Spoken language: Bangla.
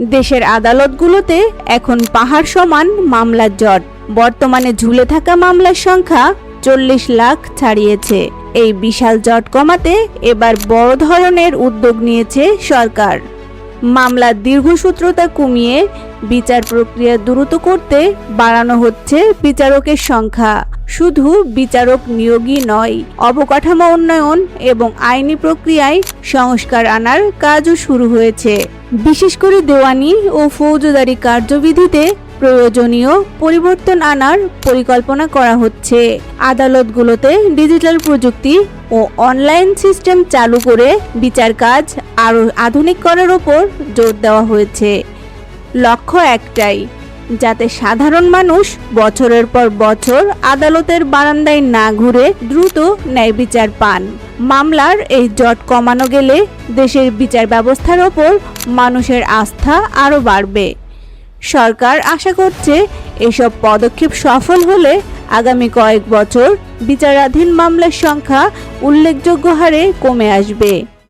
দেশের আদালতগুলোতে এখন পাহাড় সমান মামলার জট। বর্তমানে ঝুলে থাকা মামলার সংখ্যা 40 লাখ ছাড়িয়েছে। এই বিশাল জট কমাতে এবার বড় ধরনের উদ্যোগ নিয়েছে সরকার। মামলার দীর্ঘসূত্রতা কমিয়ে বিচার প্রক্রিয়া দ্রুত করতে বাড়ানো হচ্ছে বিচারকের সংখ্যা। শুধু বিচারক নিয়োগই নয়, অবকাঠামো উন্নয়ন এবং আইনি প্রক্রিয়ায় সংস্কার আনার কাজও শুরু হয়েছে। বিশেষ করে দেওয়ানি ও ফৌজদারি কার্যবিধিতে প্রয়োজনীয় পরিবর্তন আনার পরিকল্পনা করা হচ্ছে। আদালতগুলোতে ডিজিটাল প্রযুক্তি ও অনলাইন সিস্টেম চালু করে বিচার কাজ আরও আধুনিক করার ওপর জোর দেওয়া হয়েছে। লক্ষ্য একটাই, যাতে সাধারণ মানুষ বছরের পর বছর আদালতের বারান্দায় না ঘুরে দ্রুত ন্যায় বিচার পান। মামলার এই জট কমানো গেলে দেশের বিচার ব্যবস্থার ওপর মানুষের আস্থা আরও বাড়বে। সরকার আশা করছে এসব পদক্ষেপ সফল হলে আগামী কয়েক বছর বিচারাধীন মামলার সংখ্যা উল্লেখযোগ্য হারে কমে আসবে।